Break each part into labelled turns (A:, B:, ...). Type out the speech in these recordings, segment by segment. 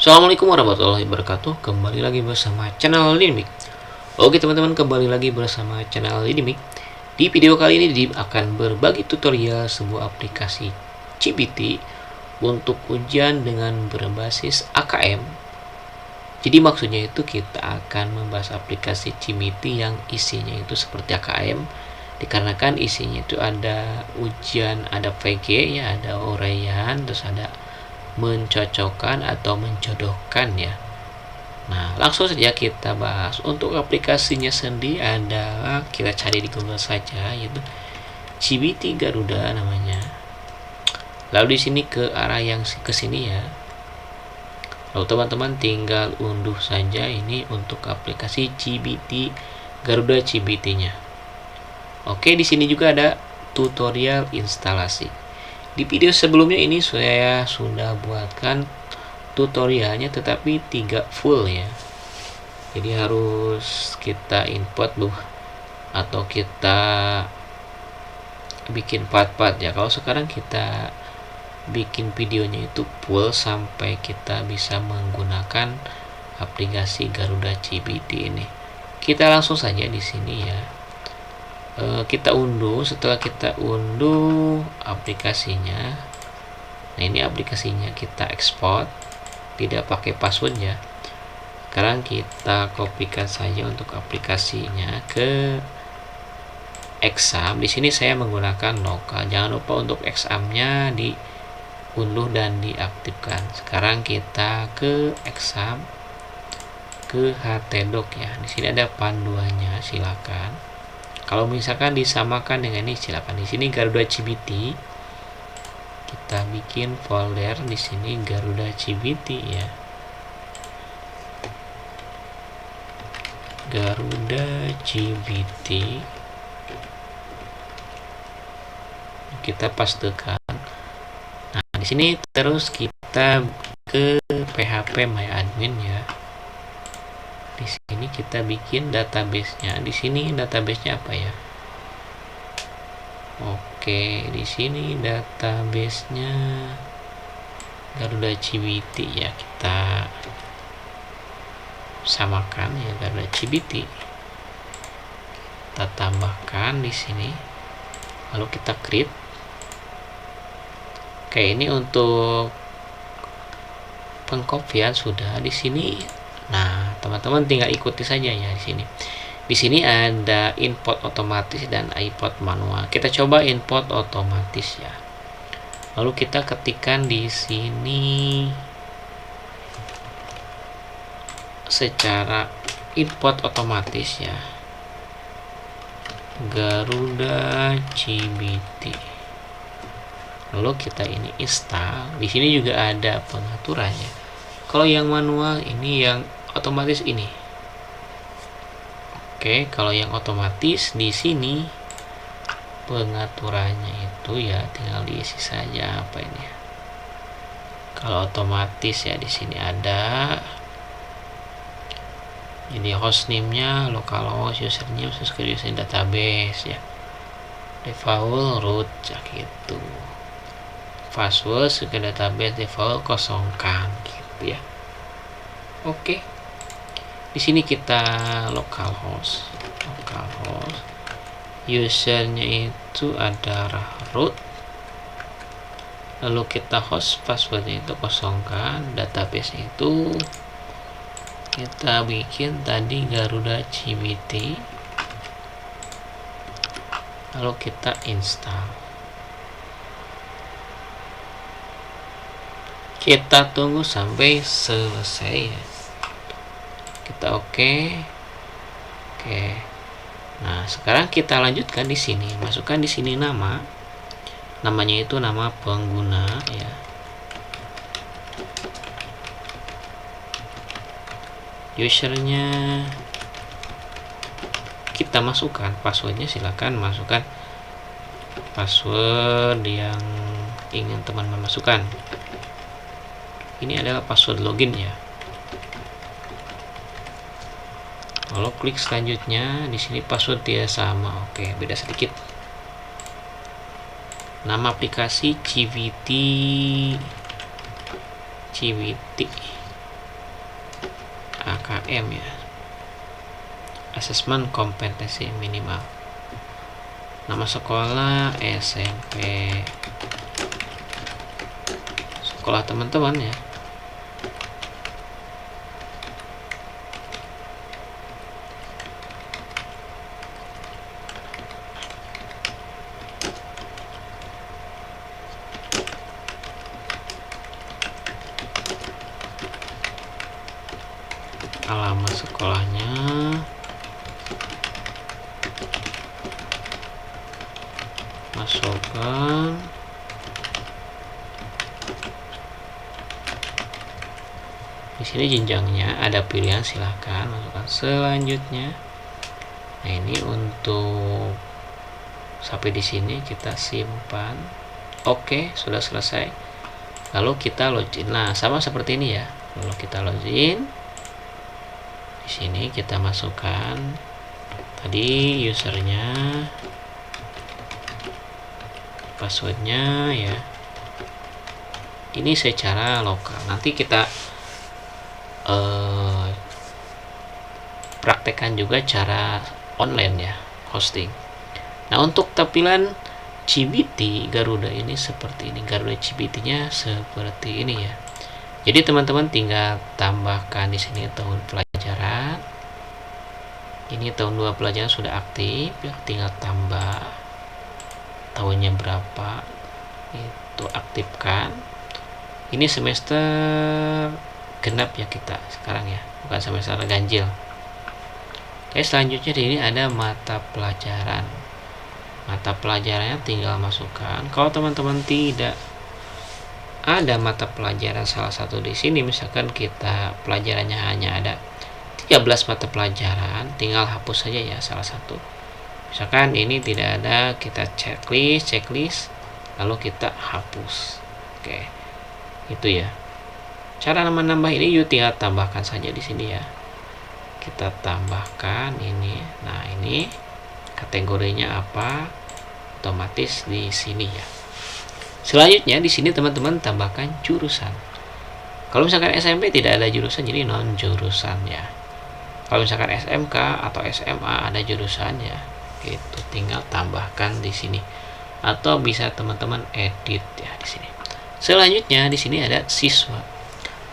A: Assalamualaikum warahmatullahi wabarakatuh. Kembali lagi bersama channel Dynamic. Oke teman-teman, kembali lagi bersama channel Dynamic. Di video kali ini Dim akan berbagi tutorial sebuah aplikasi CBT untuk ujian dengan berbasis AKM. Jadi maksudnya itu kita akan membahas aplikasi CBT yang isinya itu seperti AKM, dikarenakan isinya itu ada ujian, ada VG ya, ada uraian, terus ada mencocokkan atau menjodohkan ya. Nah, langsung saja kita bahas. Untuk aplikasinya sendiri adalah kita cari di Google saja, yaitu CBT Garuda namanya. Lalu di sini ke arah yang ke sini ya. Lalu teman-teman tinggal unduh saja ini untuk aplikasi CBT Garuda CBT-nya. Oke, di sini juga ada tutorial instalasi. Di video sebelumnya ini saya sudah buatkan tutorialnya, tetapi 3 full ya. Jadi harus kita import dulu atau kita bikin part-part ya. Kalau sekarang kita bikin videonya itu full sampai kita bisa menggunakan aplikasi Garuda CBT ini. Kita langsung saja di sini ya. Kita unduh. Setelah kita unduh aplikasinya, nah ini aplikasinya kita ekspor, tidak pakai password ya. Sekarang kita kopikan saja untuk aplikasinya ke exam. Di sini saya menggunakan lokal. Jangan lupa untuk examnya diunduh dan diaktifkan. Sekarang kita ke exam, ke htdoc ya. Di sini ada panduannya, silakan. Kalau misalkan disamakan dengan ini silakan. Di sini Garuda CBT. Kita bikin folder di sini Garuda CBT ya. Garuda CBT. Kita pastekan. Nah, di sini terus kita ke PHP My Admin ya. Di sini kita bikin database-nya. Di sini database-nya apa ya? Oke, di sini database-nya Garuda CBT ya. Kita samakan ya, Garuda CBT. Kita tambahkan di sini. Lalu kita create. Oke, ini untuk pengkopian sudah di sini. Nah, teman-teman tinggal ikuti saja ya di sini. Di sini ada import otomatis dan import manual. Kita coba import otomatis ya. Lalu kita ketikkan di sini secara import otomatis ya. Garuda CBT. Lalu kita ini install. Di sini juga ada pengaturannya. Kalau yang manual ini, yang otomatis ini. Oke, kalau yang otomatis di sini pengaturannya itu ya tinggal diisi saja apa ini. Kalau otomatis ya di sini ada. Jadi hostname-nya localhost, username sesuai username database ya. Default root ya gitu. Password ke database default kosongkan gitu ya. Oke. Di sini kita localhost. Usernya itu adalah root. Lalu kita host, passwordnya itu kosongkan, database itu kita bikin tadi Garuda CBT. Lalu kita install. Kita tunggu sampai selesai ya. Kita oke. Nah, sekarang kita lanjutkan di sini. Masukkan di sini nama. Namanya itu nama pengguna ya. Usernya kita masukkan, passwordnya silakan masukkan password yang ingin teman-teman masukkan. Ini adalah password login ya. Kalau klik selanjutnya di sini password dia sama. Oke, beda sedikit. Nama aplikasi CBT. AKM ya, asesmen kompetensi minimal. Nama sekolah SMP sekolah teman-teman ya. Alamat sekolahnya, masukkan di sini jenjangnya, ada pilihan, silahkan masukkan selanjutnya. Nah ini untuk sampai di sini kita simpan. Oke, sudah selesai. Lalu kita login. Nah sama seperti ini ya. Lalu kita login. Di sini kita masukkan tadi usernya, passwordnya ya. Ini secara lokal. Nanti kita praktekkan juga cara online ya, hosting. Nah untuk tampilan CBT Garuda ini seperti ini. Garuda CBT-nya seperti ini ya. Jadi teman-teman tinggal tambahkan di sini tahun pelajaran. Ini tahun 2 pelajaran sudah aktif ya, tinggal tambah tahunnya berapa, itu aktifkan. Ini semester genap ya kita sekarang ya, bukan semester ganjil. Oke, selanjutnya di ini ada mata pelajaran. Mata pelajarannya tinggal masukkan. Kalau teman-teman tidak ada mata pelajaran salah satu di sini, misalkan kita pelajarannya hanya ada 13 mata pelajaran, tinggal hapus saja ya salah satu. Misalkan ini tidak ada, kita checklist lalu kita hapus. Oke, itu ya cara menambah ini. Yuk tinggal tambahkan saja di sini ya, kita tambahkan ini. Nah ini kategorinya apa, otomatis di sini ya. Selanjutnya di sini teman-teman tambahkan jurusan. Kalau misalkan SMP tidak ada jurusan, jadi non jurusan ya. Kalau misalkan SMK atau SMA ada jurusan ya, itu tinggal tambahkan di sini. Atau bisa teman-teman edit ya di sini. Selanjutnya di sini ada siswa.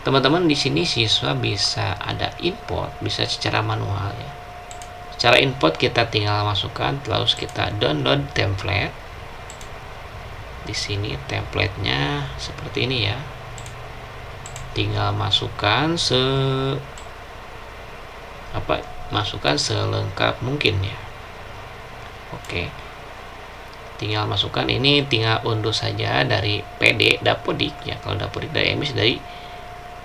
A: Teman-teman di sini siswa bisa ada import, bisa secara manual ya. Secara import kita tinggal masukkan, terus kita download template. Di sini templatenya seperti ini ya. Tinggal masukkan masukkan selengkap mungkin ya. Oke. Tinggal masukkan ini, tinggal unduh saja dari PD Dapodik ya. Kalau Dapodik dari emis, dari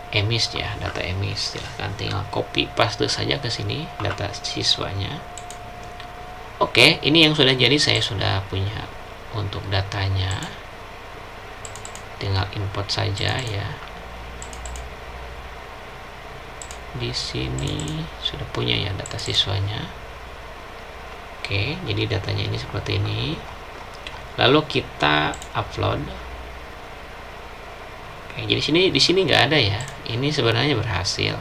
A: emis ya, data emis. Silahkan tinggal copy paste saja ke sini data siswanya. Oke, ini yang sudah jadi, saya sudah punya untuk datanya, tinggal import saja ya. Di sini sudah punya ya data siswanya. Oke, jadi datanya ini seperti ini. Lalu kita upload. Oke, jadi di sini nggak ada ya. Ini sebenarnya berhasil.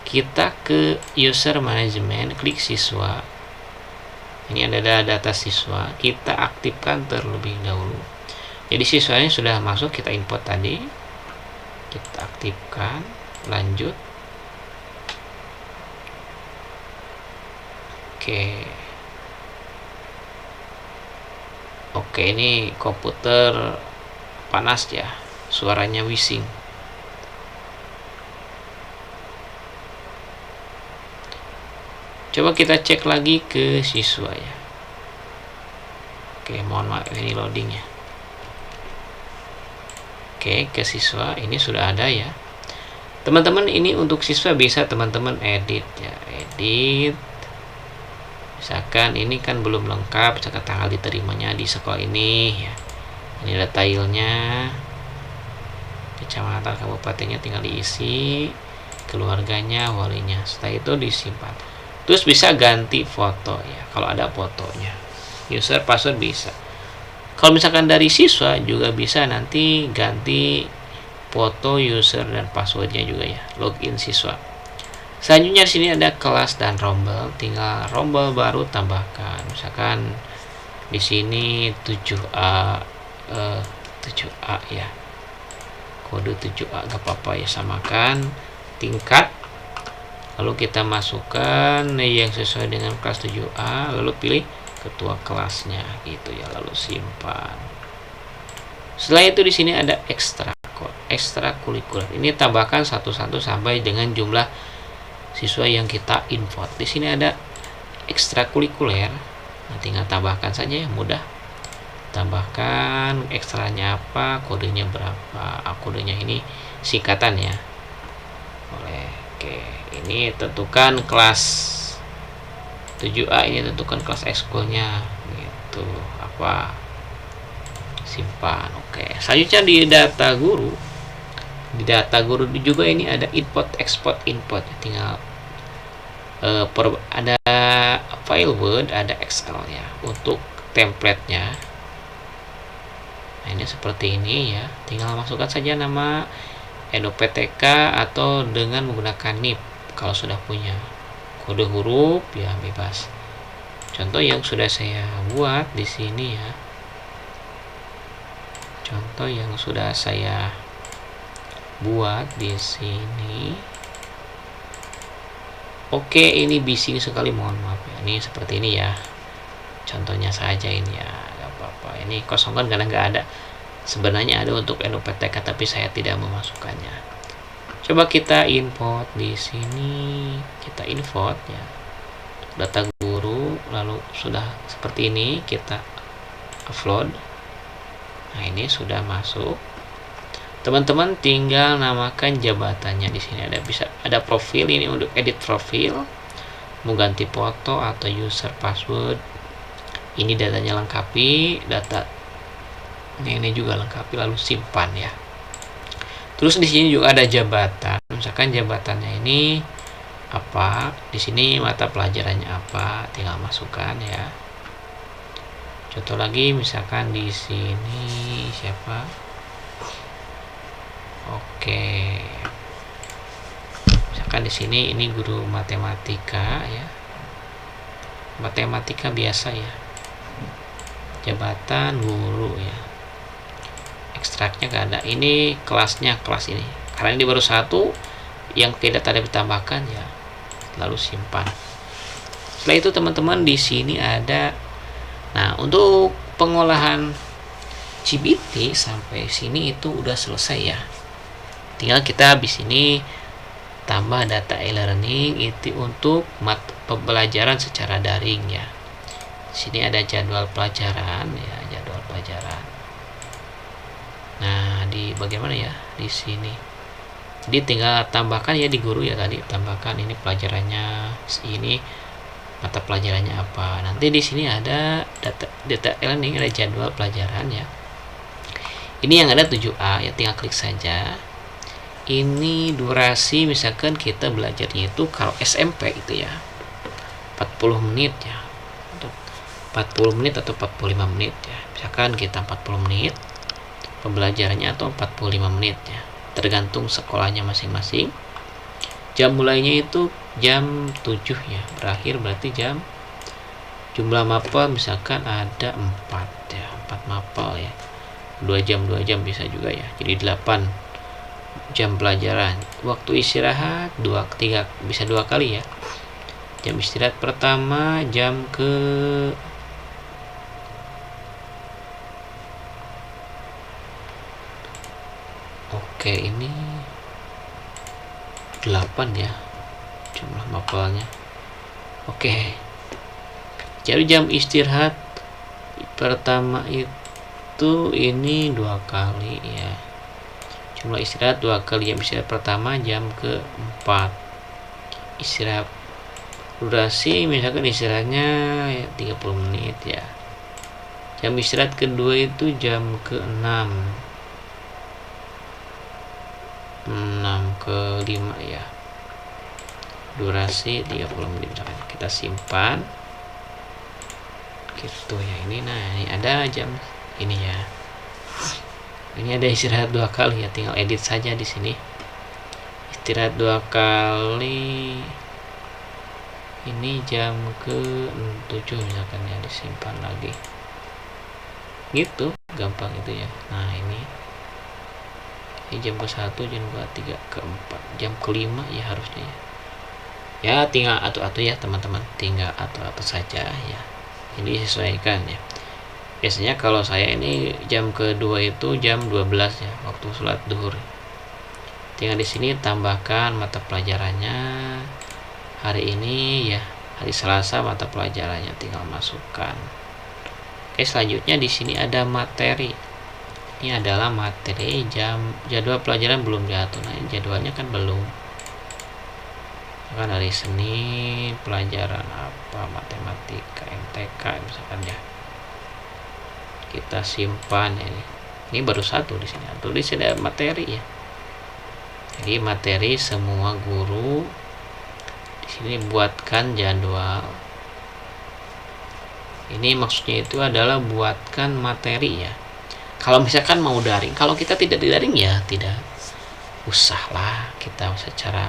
A: Kita ke user management, klik siswa. Ini ada data siswa, kita aktifkan terlebih dahulu. Jadi siswanya sudah masuk, kita import tadi, kita aktifkan, lanjut. Oke, ini komputer panas ya, suaranya bising. Coba kita cek lagi ke siswa ya. Oke, mohon maaf ini loading ya. Oke, ke siswa ini sudah ada ya. Teman-teman, ini untuk siswa bisa teman-teman edit ya, edit. Misalkan ini kan belum lengkap, misalkan tanggal diterimanya di sekolah ini ya. Ini detailnya, kecamatan, kabupatennya tinggal diisi, keluarganya, walinya. Setelah itu disimpan. Terus bisa ganti foto ya, kalau ada fotonya. User password bisa. Kalau misalkan dari siswa juga bisa nanti ganti foto user dan passwordnya juga ya. Login siswa. Selanjutnya di sini ada kelas dan rombel, tinggal rombel baru tambahkan. Misalkan di sini 7A 7A ya. Kode 7A gak apa-apa ya, samakan tingkat. Lalu kita masukkan yang sesuai dengan kelas 7A, lalu pilih ketua kelasnya gitu ya, lalu simpan. Setelah itu di sini ada ekstrakurikuler. Ini tambahkan satu-satu sampai dengan jumlah siswa yang kita import. Di sini ada ekstrakurikuler. Nah, tinggal tambahkan saja ya, mudah. Tambahkan ekstranya apa, kodenya berapa. Kodenya ini singkatan ya. Oke, ini tentukan kelas 7A, ini tentukan kelas ekskulnya gitu. Apa? Simpan. Oke. Selanjutnya di data guru. Di data guru juga ini ada import, export, import. Tinggal ada file Word, ada Excel ya untuk template-nya. Nah, ini seperti ini ya. Tinggal masukkan saja nama NUPTK atau dengan menggunakan NIP kalau sudah punya. Kode huruf ya bebas. Contoh yang sudah saya buat di sini ya. Contoh yang sudah saya buat di sini. Oke, ini bising sekali, mohon maaf ya. Ini seperti ini ya. Contohnya saja ini ya, nggak apa-apa. Ini kosongkan karena nggak ada. Sebenarnya ada untuk NUPTK tapi saya tidak memasukkannya. Coba kita import di sini. Kita import ya. Data guru, lalu sudah seperti ini kita upload. Nah, ini sudah masuk. Teman-teman tinggal namakan jabatannya. Di sini ada profil, ini untuk edit profil, mau ganti foto atau user password. Ini datanya lengkapi, data ini juga lengkapi, lalu simpan ya. Terus di sini juga ada jabatan. Misalkan jabatannya ini apa? Di sini mata pelajarannya apa? Tinggal masukkan ya. Contoh lagi, misalkan di sini siapa? Oke. Misalkan di sini ini guru matematika ya. Matematika biasa ya. Jabatan guru ya. Ekstraknya gak ada. Ini kelasnya kelas ini. Karena ini baru satu yang tidak ada ditambahkan ya. Lalu simpan. Setelah itu teman-teman di sini ada. Nah, untuk pengolahan CBT sampai sini itu udah selesai ya. Tinggal kita habis ini tambah data e-learning itu untuk pembelajaran secara daring ya. Sini ada jadwal pelajaran ya, jadwal pelajaran. Nah, di bagaimana ya di sini. Jadi tinggal tambahkan ya di guru ya tadi, tambahkan ini pelajarannya, ini mata pelajarannya apa. Nanti di sini ada data e-learning, ada jadwal pelajaran ya. Ini yang ada 7A ya, tinggal klik saja. Ini durasi, misalkan kita belajarnya itu kalau SMP itu ya 40 menit ya, untuk 40 menit atau 45 menit ya. Misalkan kita 40 menit pembelajarannya atau 45 menit ya, tergantung sekolahnya masing-masing. Jam mulainya itu jam 7 ya, berakhir berarti jam, jumlah mapel misalkan ada 4 ya, 4 mapel ya, 2 jam bisa juga ya, jadi 8 jam pelajaran. Waktu istirahat 2-3 bisa 2 kali ya. Jam istirahat pertama jam ke Oke, ini 8 ya jumlah mapelnya. Oke, jadi jam istirahat pertama itu ini 2 kali ya, jumlah istirahat 2 kali. Jam istirahat pertama jam ke-4. Istirahat durasi misalkan istirahatnya ya 30 menit ya. Jam istirahat kedua itu jam ke-6, 6 ke 5 ya, durasi 30 menit misalkan. Kita simpan gitu ya. Ini nah, ini ada jam ini ya, ini ada istirahat 2 kali ya, tinggal edit saja di sini. istirahat 2 kali. Ini jam ke-7 misalkan ya, disimpan lagi gitu, gampang itu ya. Nah ini jam ke-1, jam ke-3, ke-4, jam ke-5 ya harusnya ya. Tinggal atur-atur ya teman-teman, tinggal atur-atur saja ya, ini disesuaikan ya. Biasanya kalau saya ini jam kedua itu jam 12 ya, waktu sholat duhur. Tinggal di sini tambahkan mata pelajarannya hari ini ya, hari Selasa mata pelajarannya tinggal masukkan. Oke, selanjutnya di sini ada materi. Ini adalah materi jadwal pelajaran belum diatur. Nah, jadwalnya kan belum. Kan dari Senin pelajaran apa, matematika, MTK misalkan ya. Kita simpan ya ini. Ini baru satu di sini. Tulis ada materi ya. Jadi materi semua guru di sini buatkan jadwal. Ini maksudnya itu adalah buatkan materi ya. Kalau misalkan mau daring, kalau kita tidak daring ya tidak usahlah, kita secara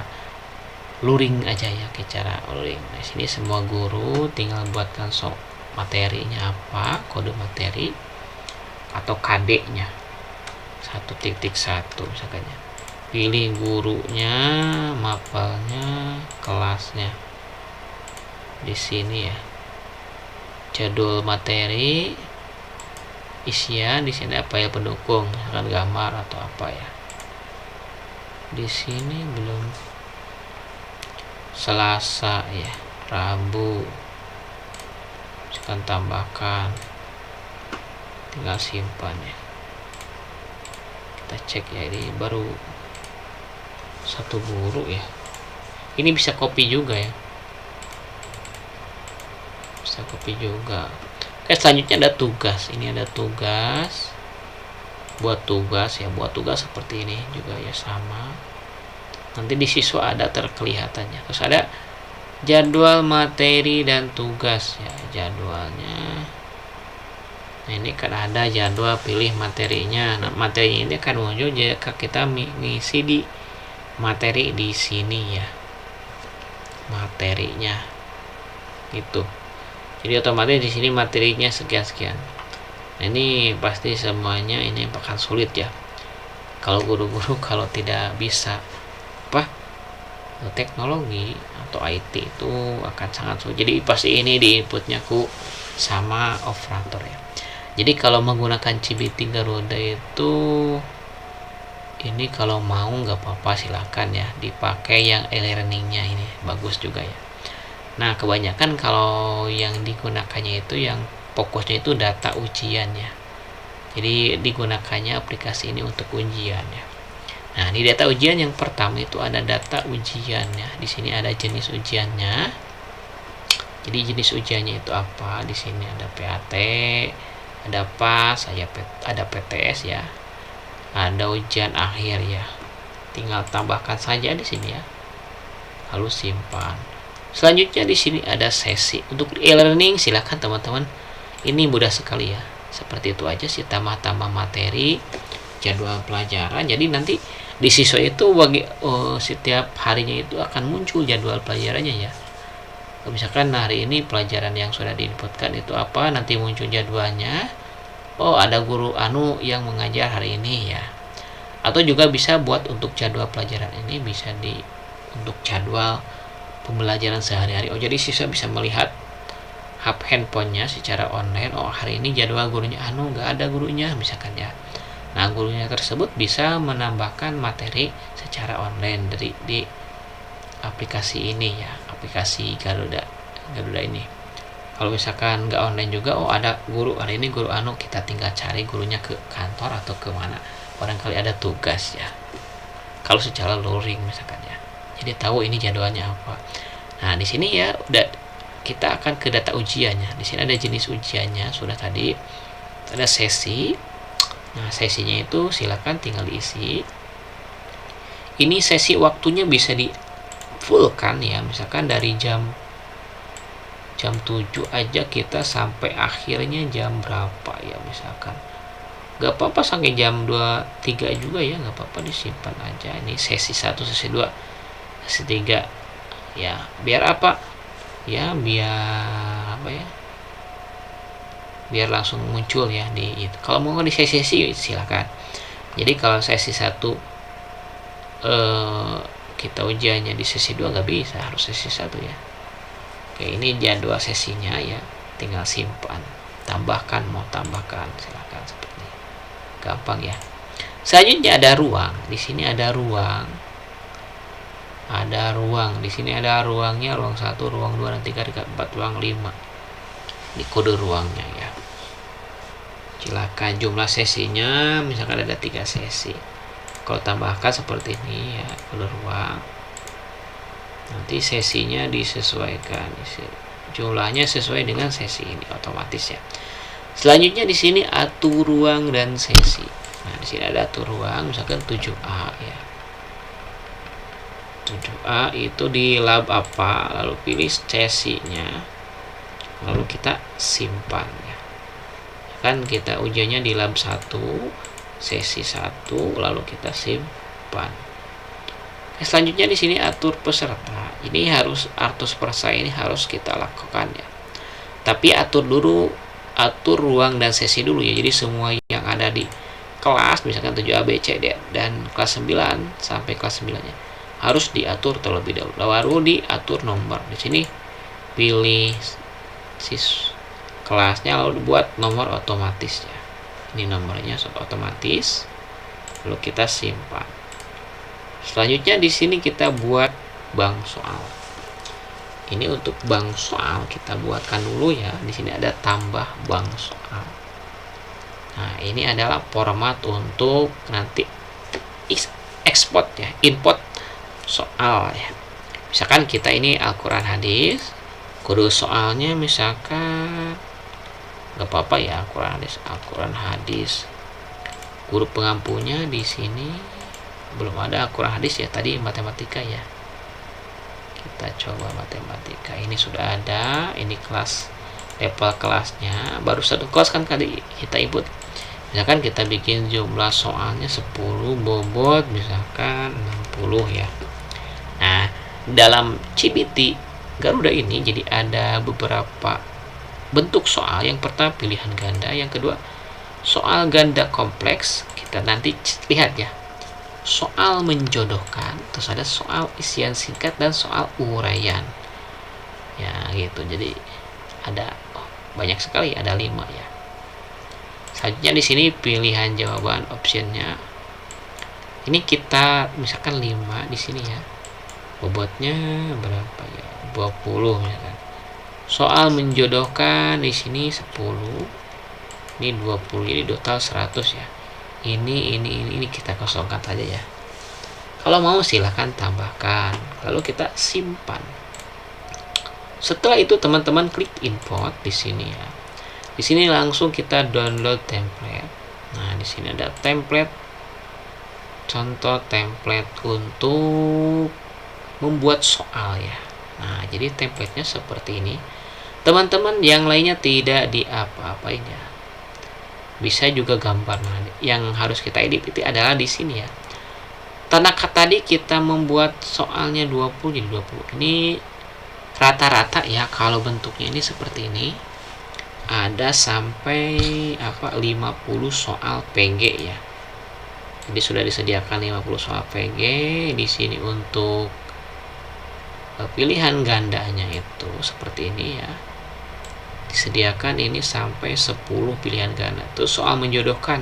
A: luring aja ya, cara luring. Nah, sini semua guru tinggal buatkan materinya apa, kode materi atau KD-nya 1.1 misalkan ya. Pilih gurunya, mapelnya, kelasnya. Di sini ya. Jadwal materi, isian di sini apa ya, pendukung, misalkan gambar atau apa ya. Di sini belum. Selasa ya, Rabu. Misalkan tambahkan. Tinggal simpan ya. Kita cek ya, ini baru satu guru ya. Ini bisa copy juga ya. Bisa copy juga. Oke, selanjutnya ada tugas. Ini ada tugas. Buat tugas ya, buat tugas seperti ini juga ya, sama. Nanti di siswa ada terkelihatannya. Terus ada jadwal materi dan tugas ya, jadwalnya. Nah, ini kan ada jadwal, pilih materinya. Nah, materinya ini akan muncul jika kita mengisi di materi di sini ya. Materinya. Gitu. Jadi otomatis di sini materinya sekian-sekian. Nah, ini pasti semuanya ini akan sulit ya. Kalau guru-guru kalau tidak bisa teknologi atau IT itu akan sangat sulit. Jadi pasti ini di inputnya sama operator ya. Jadi kalau menggunakan CBT Garuda itu ini kalau mau nggak apa-apa, silahkan ya dipakai yang e-learningnya, ini bagus juga ya. Nah, kebanyakan kalau yang digunakannya itu yang fokusnya itu data ujian ya. Jadi digunakannya aplikasi ini untuk ujian ya. Nah, di data ujian yang pertama itu ada data ujiannya. Di sini ada jenis ujiannya. Jadi jenis ujiannya itu apa? Di sini ada PAT, ada PAS, ada PTS ya. Ada ujian akhir ya. Tinggal tambahkan saja di sini ya. Lalu simpan. Selanjutnya di sini ada sesi. Untuk e-learning silakan teman-teman. Ini mudah sekali ya. Seperti itu aja sih, tambah-tambah materi, jadwal pelajaran. Jadi nanti di siswa itu setiap harinya itu akan muncul jadwal pelajarannya ya. Misalkan hari ini pelajaran yang sudah diinputkan itu apa, nanti muncul jadwalnya. Oh, ada guru anu yang mengajar hari ini ya. Atau juga bisa buat untuk jadwal pelajaran ini bisa untuk jadwal pembelajaran sehari-hari. Oh, jadi siswa bisa melihat handphonenya secara online. Oh, hari ini jadwal gurunya anu nggak ada gurunya misalkan ya. Nah, gurunya tersebut bisa menambahkan materi secara online di aplikasi ini ya, aplikasi Garuda ini. Kalau misalkan nggak online juga, oh ada guru hari ini guru anu, kita tinggal cari gurunya ke kantor atau ke mana, barangkali ada tugas ya. Kalau secara luring misalkan ya, jadi tahu ini jadwalnya apa. Nah, di sini ya udah kita akan ke data ujiannya. Di sini ada jenis ujiannya sudah tadi, ada sesi. Nah, sesinya itu silakan tinggal diisi. Ini sesi waktunya bisa di fullkan ya, misalkan dari jam 7 aja kita sampai akhirnya jam berapa ya, misalkan Gak apa-apa sampai jam 2-3 juga ya, gak apa-apa, disimpan aja. Ini sesi 1, sesi 2, sesi 3 ya. Biar apa ya, biar apa ya, biar langsung muncul ya di itu. Kalau mau di sesi-sesi silakan. Jadi kalau sesi 1 kita ujiannya di sesi 2 nggak bisa, harus sesi 1 ya. Oke, ini jadwal sesinya ya, tinggal simpan, tambahkan, mau tambahkan silakan, seperti ini. Gampang ya. Selanjutnya ada ruang. Di sini ada ruang. Di sini ada ruangnya, ruang 1, ruang 2, dan 3, 4, ruang 5. Ini kode ruangnya ya. Silakan jumlah sesinya, misalkan ada 3 sesi. Kalau tambahkan seperti ini ya, kode ruang. Nanti sesinya disesuaikan, jumlahnya sesuai dengan sesi ini otomatis ya. Selanjutnya di sini atur ruang dan sesi. Nah, di sini ada atur ruang, misalkan 7A ya. 7A itu di lab apa, lalu pilih sesinya, lalu kita simpan ya. Kan kita ujiannya di lab 1, sesi 1, lalu kita simpan. Selanjutnya di sini atur peserta. Ini harus atur peserta, ini harus kita lakukan ya. Tapi atur ruang dan sesi dulu ya. Jadi semua yang ada di kelas, misalkan 7A, B, C, D, dan kelas 9 sampai kelas 9-nya harus diatur terlebih dahulu. Baru diatur nomor. Di sini pilih kelasnya, lalu buat nomor otomatis ya. Ini nomornya otomatis. Lalu kita simpan. Selanjutnya di sini kita buat bank soal. Ini untuk bank soal kita buatkan dulu ya. Di sini ada tambah bank soal. Nah, ini adalah format untuk nanti export ya, import soal ya. Misalkan kita ini Al-Quran hadis, kode soalnya misalkan nggak apa-apa ya, Al-Quran hadis. Guru pengampunya di sini belum ada Al-Quran hadis ya, tadi matematika ya. Kita coba matematika, ini sudah ada, ini kelas, level kelasnya baru 1 kelas kan tadi kita input. Misalkan kita bikin jumlah soalnya 10, bobot misalkan 60 ya. Nah, dalam CBT Garuda ini jadi ada beberapa bentuk soal. Yang pertama pilihan ganda, yang kedua soal ganda kompleks. Kita nanti lihat ya, soal menjodohkan, terus ada soal isian singkat, dan soal uraian ya gitu. Jadi ada banyak sekali, ada 5 ya. Selanjutnya di sini pilihan jawaban optionnya. Ini kita misalkan 5 di sini ya. Bobotnya berapa ya? 20 misalkan. Soal menjodohkan di sini 10. Ini 20, jadi total 100 ya. Ini kita kosongkan saja ya. Kalau mau silahkan tambahkan, lalu kita simpan. Setelah itu teman-teman klik import di sini ya. Di sini langsung kita download template. Nah, di sini ada template, contoh template untuk membuat soal ya. Nah, jadi templatenya seperti ini. Teman-teman yang lainnya tidak diapa-apain ya. Bisa juga gambar. Nah, yang harus kita edit itu adalah di sini ya. Tanaka tadi kita membuat soalnya 20 jadi 20. Ini rata-rata ya, kalau bentuknya ini seperti ini. Ada sampai 50 soal PG ya. Jadi sudah disediakan 50 soal PG di sini. Untuk pilihan gandanya itu seperti ini ya. Disediakan ini sampai 10 pilihan ganda. Terus soal menjodohkan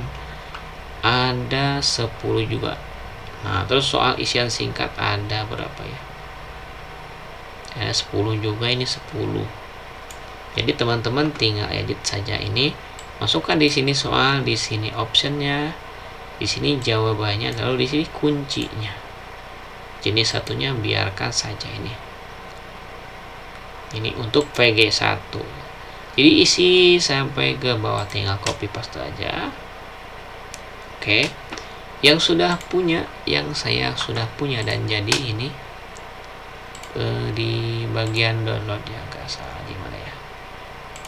A: ada 10 juga. Nah, terus soal isian singkat ada berapa ya? Ada 10 juga, ini 10. Jadi teman-teman tinggal edit saja ini. Masukkan di sini soal, di sini optionnya, di sini jawabannya, lalu di sini kuncinya. Jenis satunya biarkan saja ini. Ini untuk VG1. Jadi isi sampai ke bawah, tinggal copy paste aja. Oke. Yang sudah punya, yang saya sudah punya dan jadi ini di bagian download ya, nggak salah di mana ya.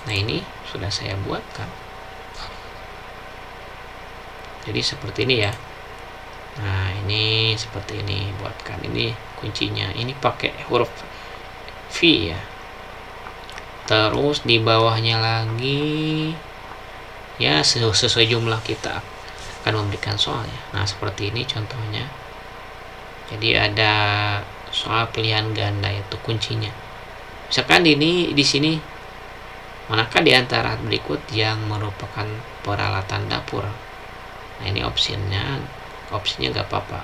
A: Nah, ini sudah saya buatkan. Jadi seperti ini ya. Nah, ini seperti ini, buatkan ini kuncinya. Ini pakai huruf V ya. Terus di bawahnya lagi ya sesuai jumlah kita akan memberikan soalnya. Nah, seperti ini contohnya. Jadi ada soal pilihan ganda itu kuncinya. Misalkan ini di sini manakah di antara berikut yang merupakan peralatan dapur? Nah, ini opsinya nggak apa-apa.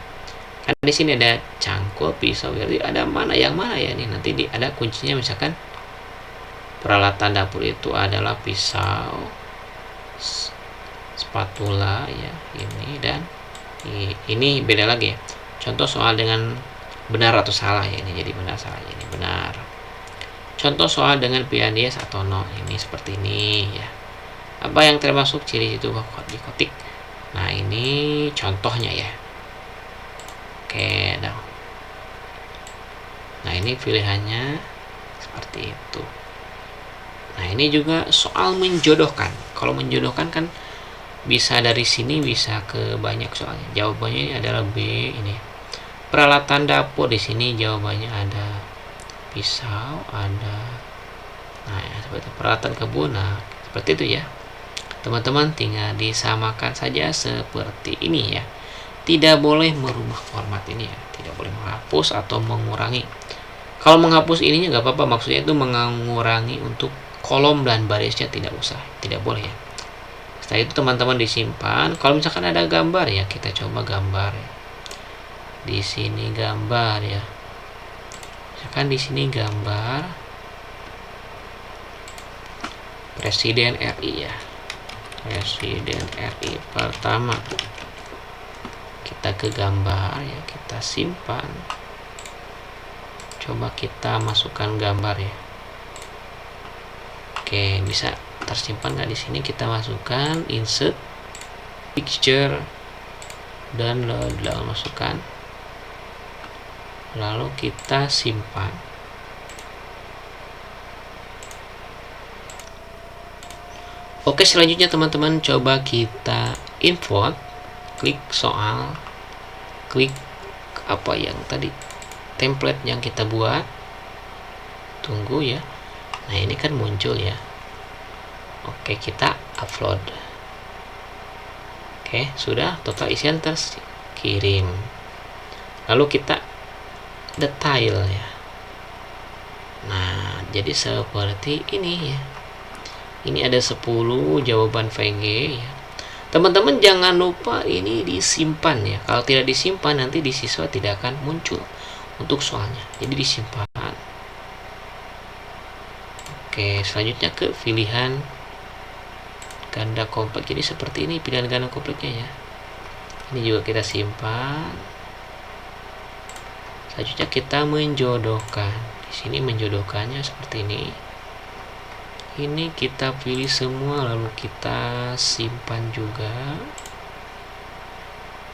A: Kan di sini ada cangkul, pisau, berarti ada yang mana ya ini nanti ada kuncinya. Misalkan peralatan dapur itu adalah pisau, spatula ya, ini dan ini beda lagi ya. Contoh soal dengan benar atau salah ya, ini jadi benar, salah ini benar. Contoh soal dengan pilihan yes atau no, ini seperti ini ya. Apa yang termasuk ciri itu dikotik? Nah, ini contohnya ya. Oke, dong. Nah, ini pilihannya seperti itu. Nah, ini juga soal menjodohkan. Kalau menjodohkan kan bisa dari sini bisa ke banyak soalnya. Jawabannya ini adalah B ini. Peralatan dapur di sini jawabannya ada pisau, ada. Nah, ya, seperti peralatan kebun. Nah, seperti itu ya. Teman-teman tinggal disamakan saja seperti ini ya. Tidak boleh merubah format ini ya. Tidak boleh menghapus atau mengurangi. Kalau menghapus ininya nggak apa-apa, maksudnya itu mengurangi untuk kolom dan barisnya tidak usah, tidak boleh ya. Setelah itu teman-teman disimpan. Kalau misalkan ada gambar ya, kita coba gambar ya. Di sini gambar ya. Misalkan di sini gambar Presiden RI ya. Presiden RI pertama. Kita ke gambar ya, kita simpan. Coba kita masukkan gambar ya. Oke, bisa tersimpan nggak di sini? Kita masukkan insert picture dan lalu masukkan. Lalu kita simpan. Oke, selanjutnya teman-teman coba kita import, klik soal, klik apa yang tadi template yang kita buat. Tunggu ya. Nah, ini kan muncul ya. Oke, kita upload. Oke, sudah total isian terkirim. Lalu kita detail ya. Nah, jadi seperti ini ya. Ini ada 10 jawaban VG ya. Teman-teman jangan lupa ini disimpan ya. Kalau tidak disimpan nanti di siswa tidak akan muncul untuk soalnya. Jadi disimpan. Oke, selanjutnya ke pilihan ganda kompleks. Jadi seperti ini pilihan ganda kompleksnya ya. Ini juga kita simpan. Selanjutnya kita menjodohkan. Di sini menjodohkannya seperti ini. Ini kita pilih semua lalu kita simpan juga.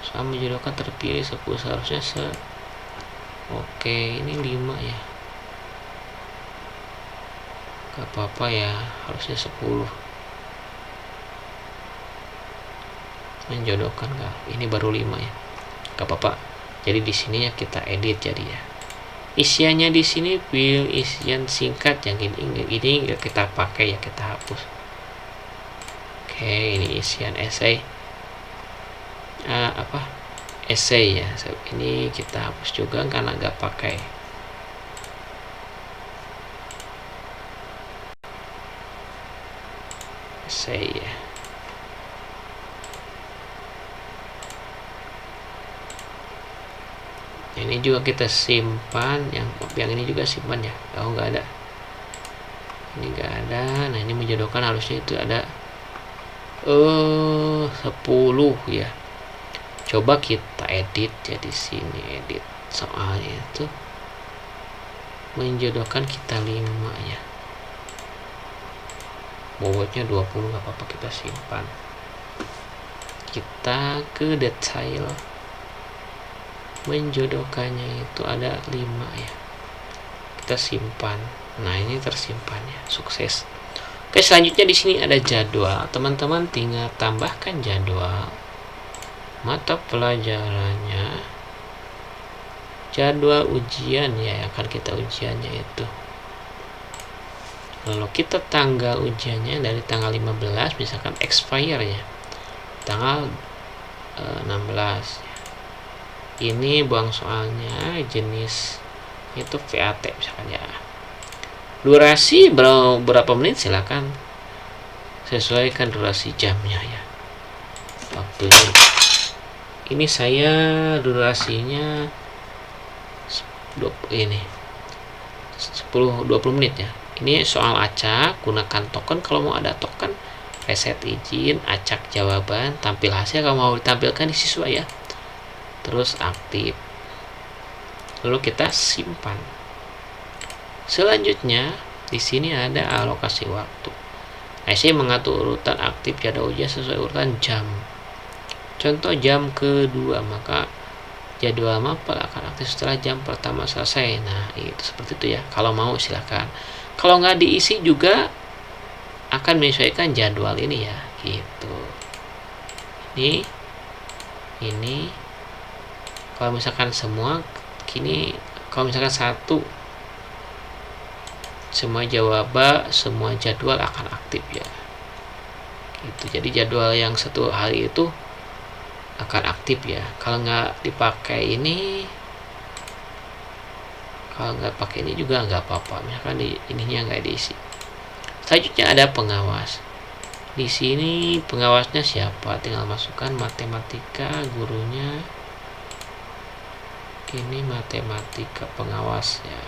A: Soal menjodohkan terpilih 10 seharusnya Oke, ini 5 ya. Gak apa-apa ya, harusnya 10. Menjodohkan enggak? Ini baru 5 ya. Gak apa-apa. Jadi di sininya kita edit jadi ya. Isiannya di sini pilih isian singkat yang ini kita pakai ya, kita hapus. Oke, ini isian esai. Esai ya. Ini kita hapus juga karena nggak pakai. Esai ya. Ini juga kita simpan, yang ini juga simpan ya. Kalau nggak ada, ini nggak ada. Nah, ini menjodohkan harusnya itu ada 10 ya. Coba kita edit ya, di sini edit soalnya itu menjodohkan kita 5 ya. Bobotnya 20 nggak apa-apa, kita simpan. Kita ke detail. Menjodohkannya itu ada 5 ya. Kita simpan. Nah, ini tersimpan ya, sukses. Oke, selanjutnya di sini ada jadwal. Teman-teman tinggal tambahkan jadwal. mata pelajarannya, jadwal ujian ya yang akan kita ujiannya itu. Kalau kita tanggal ujiannya dari tanggal 15, misalkan expire ya tanggal 16. Ini buang soalnya jenis itu VAT misalkan ya. Durasi berapa menit, silakan sesuaikan durasi jamnya ya, waktunya. Ini saya durasinya 10-20 menit ya. Ini soal acak, gunakan token kalau mau ada token, reset izin, acak jawaban, tampil hasil kalau mau ditampilkan di siswa ya. Terus aktif. Lalu kita simpan. Selanjutnya di sini ada alokasi waktu. Saya mengatur urutan aktif jadwal ujian sesuai urutan jam. Contoh jam kedua, maka jadwal mapel akan aktif setelah jam pertama selesai. Nah, itu seperti itu ya. Kalau mau silakan. Kalau nggak diisi juga akan menyesuaikan jadwal ini ya, gitu. Ini kalau misalkan semua kini, kalau misalkan satu, semua jawaban, semua jadwal akan aktif ya, gitu. Jadi jadwal yang satu hari itu akan aktif ya. Kalau nggak dipakai ini, kalau nggak pakai ini juga nggak apa-apa, misalkan ininya nggak diisi. Selanjutnya ada pengawas. Di sini pengawasnya siapa, tinggal masukkan matematika, gurunya. Ini matematika pengawas ya,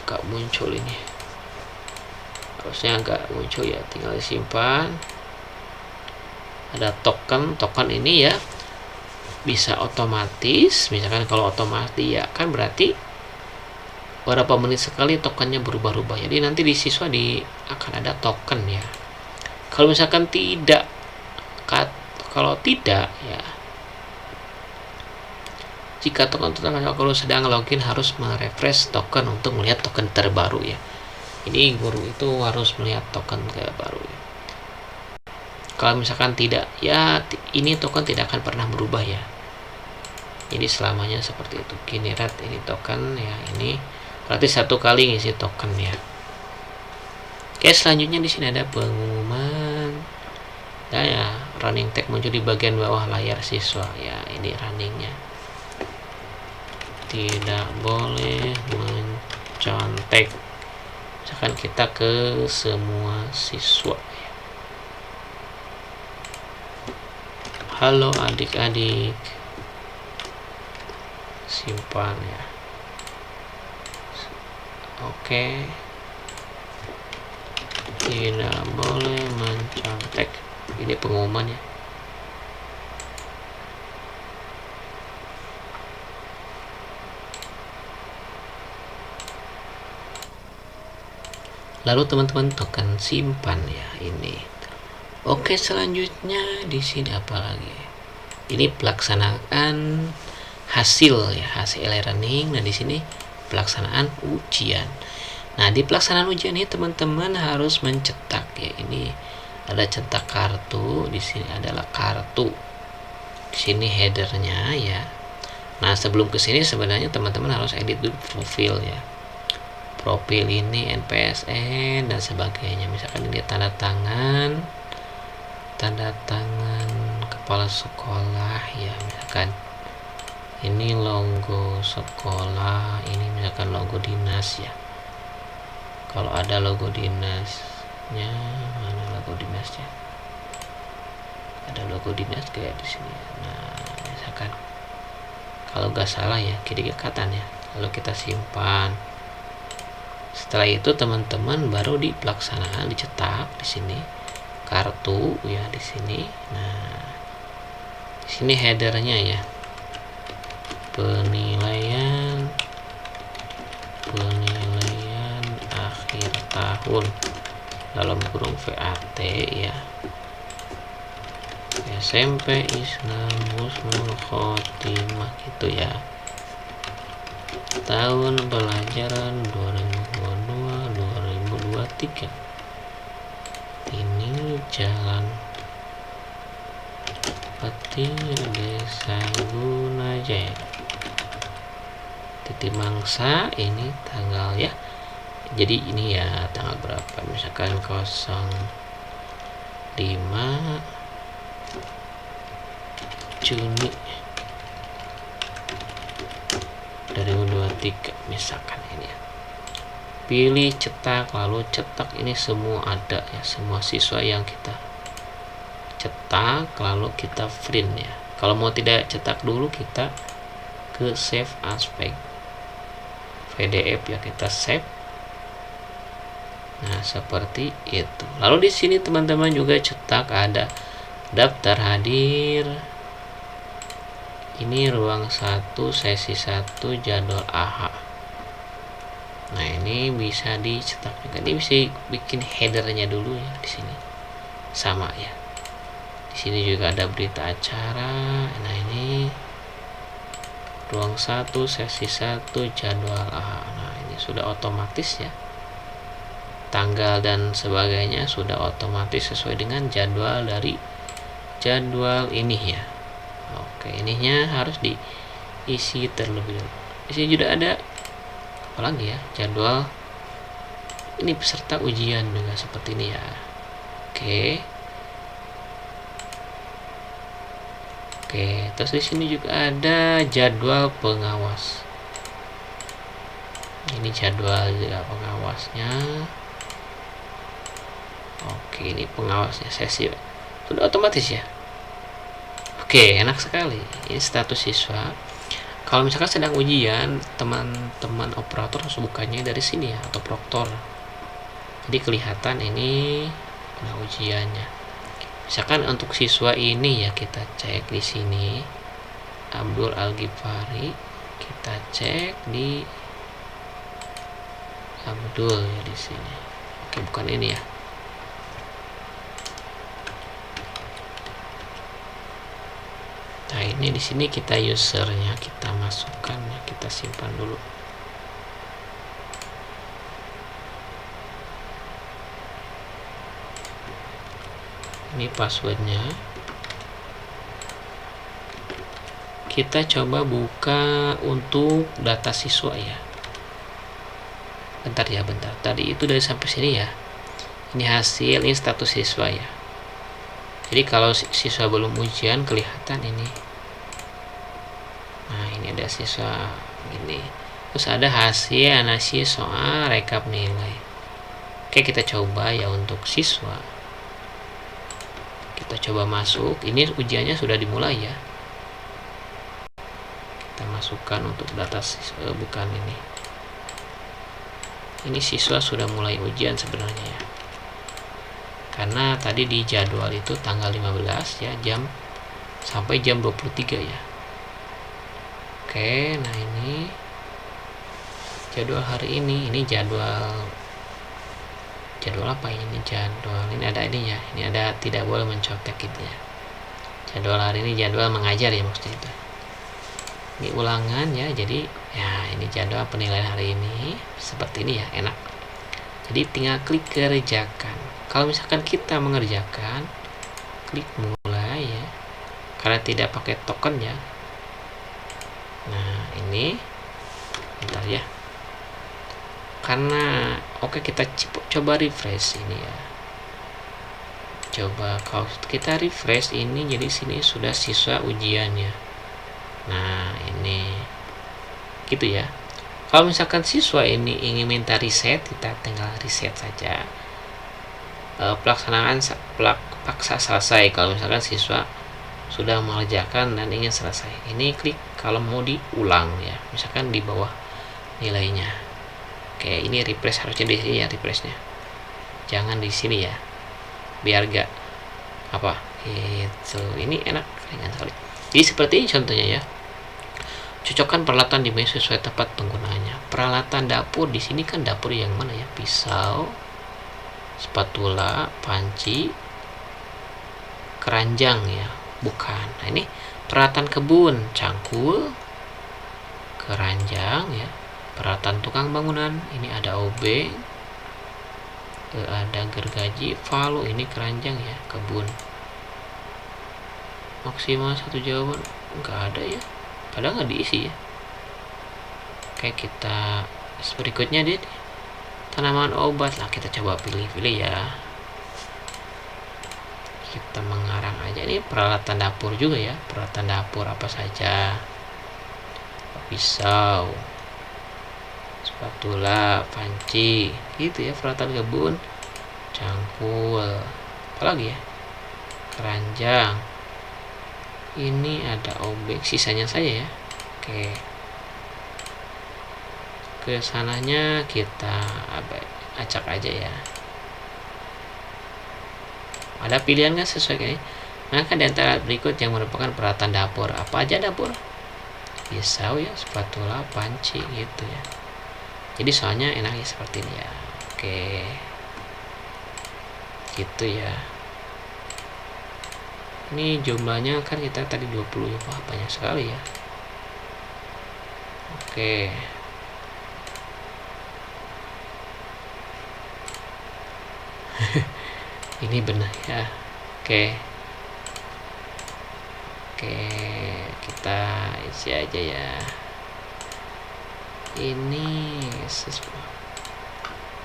A: nggak muncul ini, harusnya nggak muncul ya, tinggal disimpan. Ada token ini ya bisa otomatis, misalkan kalau otomatis ya kan berarti berapa menit sekali tokennya berubah-ubah. Jadi nanti di siswa akan ada token ya. Kalau misalkan tidak, kalau tidak ya, jika token kalau sedang login harus merefresh token untuk melihat token terbaru ya. Ini guru itu harus melihat token terbaru ya. Kalau misalkan tidak ya, ini token tidak akan pernah berubah ya. Jadi selamanya seperti itu. Generate ini token ya, ini berarti satu kali ngisi token ya. Oke, selanjutnya di sini ada pengumuman. Nah ya, running tag muncul di bagian bawah layar siswa ya. Ini runningnya. Tidak boleh mencontek. Misalkan kita ke semua siswa. Halo adik-adik. Simpan ya. Oke. Tidak boleh mencontek. Ini pengumumannya. Lalu teman-teman tekan simpan ya ini. Oke, selanjutnya di sini apa lagi? Ini pelaksanaan hasil ya, hasil e-learning. Nah, di sini pelaksanaan ujian. Nah, di pelaksanaan ujian ini teman-teman harus mencetak ya. Ini ada cetak kartu, di sini adalah kartu. Di sini headernya ya. Nah, sebelum ke sini sebenarnya teman-teman harus edit dulu profil ya. Profil ini NPSN dan sebagainya. Misalkan ini tanda tangan kepala sekolah ya, misalkan ini logo sekolah, ini misalkan logo dinas ya. Kalau ada logo dinasnya, mana logo dinasnya? Ada logo dinas kayak di sini. Nah, misalkan kalau nggak salah ya, kiri kanan ya. Lalu kita simpan. Setelah itu teman-teman baru di pelaksanaan dicetak di sini kartu ya, di sini. Nah, di sini headernya ya, penilaian akhir tahun dalam kurung VAT ya, SMP Islam Husnul Khotimah gitu ya, tahun pelajaran 2022-2023. Ini jalan Petir Desa Gunajaya. Titik mangsa ini tanggal ya. Jadi ini ya tanggal berapa? Misalkan 05 Juni 2023 misalkan ini ya. Pilih cetak, lalu cetak, ini semua ada ya, semua siswa yang kita cetak, lalu kita print ya. Kalau mau tidak cetak dulu, kita ke save aspek PDF ya, kita save. Nah seperti itu. Lalu di sini teman-teman juga cetak, ada daftar hadir. Ini ruang 1 sesi 1 jadwal AHA. Nah ini bisa dicetak juga. Ini bisa bikin headernya dulu ya di sini. Sama ya. Di sini juga ada berita acara. Nah ini ruang 1 sesi 1 jadwal AHA. Nah ini sudah otomatis ya. Tanggal dan sebagainya sudah otomatis sesuai dengan jadwal dari jadwal ini ya. Oke, ininya harus diisi terlebih dahulu. Di sini juga ada apalagi ya, jadwal ini peserta ujian juga seperti ini ya. Oke, terus di sini juga ada jadwal pengawas. Ini jadwal juga pengawasnya. Oke, ini pengawasnya sesi sudah otomatis ya. Oke, enak sekali. Ini status siswa. Kalau misalkan sedang ujian, teman-teman operator harus bukanya dari sini ya, atau proktor. Jadi kelihatan ini udah ujiannya. Misalkan untuk siswa ini ya, kita cek di sini Abdul Al-Ghifari, kita cek di Abdul ya di sini. Oke, bukan ini ya. Nah ini di sini kita usernya kita masukkan ya, kita simpan dulu. Ini passwordnya. Kita coba buka untuk data siswa ya. Bentar ya, bentar. Tadi itu dari sampai sini ya. Ini hasil, ini status siswa ya. Jadi kalau siswa belum ujian kelihatan ini. Nah ini ada siswa gini. Terus ada hasil analisis soal rekap nilai. Oke, kita coba ya untuk siswa. Kita coba masuk. Ini ujiannya sudah dimulai ya. Kita masukkan untuk data siswa, bukan ini. Ini siswa sudah mulai ujian sebenarnya ya. Karena tadi di jadwal itu tanggal 15 ya, jam sampai jam 23 ya. Oke, nah ini jadwal hari ini jadwal apa ini? Jadwal ini ada ini ya, ini ada tidak boleh mencontek gitu ya. Jadwal hari ini jadwal mengajar ya maksudnya itu. Ini ulangan ya, jadi ya ini jadwal penilaian hari ini seperti ini ya, enak. Jadi tinggal klik kerjakan. Kalau misalkan kita mengerjakan, klik mulai ya, karena tidak pakai token ya. Nah ini bentar ya, karena oke, kita coba refresh ini ya. Coba kalau kita refresh ini, jadi sini sudah siswa ujiannya. Nah ini gitu ya. Kalau misalkan siswa ini ingin minta reset, kita tinggal reset saja. Pelaksanaan paksa selesai. Kalau misalkan siswa sudah mengerjakan dan ingin selesai, ini klik kalau mau diulang ya, misalkan di bawah nilainya. Oke, ini refresh harusnya di sini ya, refreshnya jangan di sini ya, biar gak apa itu. Ini enak, ringan sekali. Jadi seperti ini contohnya ya. Cocokkan peralatan di meja sesuai tempat penggunaannya. Peralatan dapur di sini kan dapur yang mana ya? Pisau, spatula, panci, keranjang ya, bukan. Nah ini peralatan kebun, cangkul, keranjang ya. Peralatan tukang bangunan, ini ada obeng, ada gergaji, palu, ini keranjang ya, kebun. maksimal satu jawaban nggak ada ya, padahal nggak diisi ya. Oke, kita berikutnya deh tanaman obat lah, kita coba pilih-pilih ya. Kita mengarang aja, ini peralatan dapur juga ya, peralatan dapur apa saja, pisau, spatula, panci gitu ya. Peralatan kebun, cangkul, apalagi ya, keranjang. Ini ada obeng, sisanya saja ya. Oke, ke sananya kita acak aja ya. Ada pilihan nggak sesuai kayak ini? Maka di antara berikut yang merupakan peralatan dapur, apa aja dapur? Pisau ya, spatula, panci gitu ya. Jadi soalnya enaknya seperti ini ya. Oke, gitu ya. Ini jumlahnya kan kita tadi 20 ya. Wah, banyak sekali ya. Oke, ini benar ya. Oke, kita isi aja ya. Ini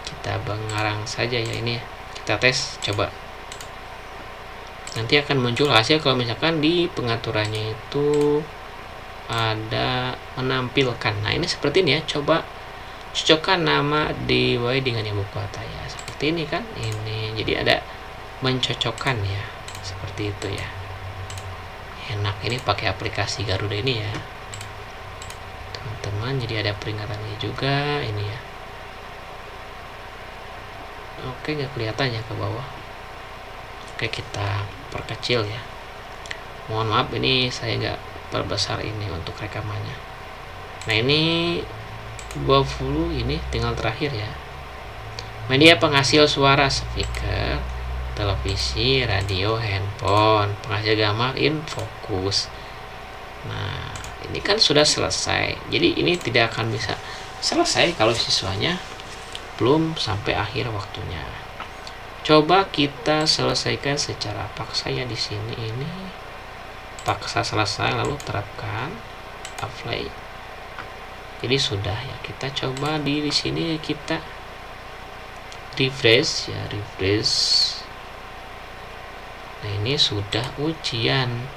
A: kita mengarang saja ya ini ya. Kita tes coba. Nanti akan muncul hasil kalau misalkan di pengaturannya itu ada menampilkan. Nah, ini seperti ini ya. Coba cocokkan nama DIY dengan ibu kota ya. Seperti ini kan. Ini jadi ada mencocokkan ya. Seperti itu ya. Enak, ini pakai aplikasi Garuda ini ya. Teman-teman, jadi ada peringatannya juga ini ya. Oke, nggak kelihatan ya ke bawah. Oke, kita perkecil ya. Mohon maaf, ini saya nggak perbesar ini untuk rekamannya. Nah, ini 20 ini tinggal terakhir ya. Media penghasil suara, speaker, televisi, radio, handphone, penghasil gambar, fokus. Nah, ini kan sudah selesai. Jadi ini tidak akan bisa selesai kalau siswanya belum sampai akhir waktunya. Coba kita selesaikan secara paksa ya di sini ini. Paksa selesai lalu terapkan apply. Jadi sudah ya, kita coba di sini kita refresh ya, refresh. Nah, ini sudah ujian.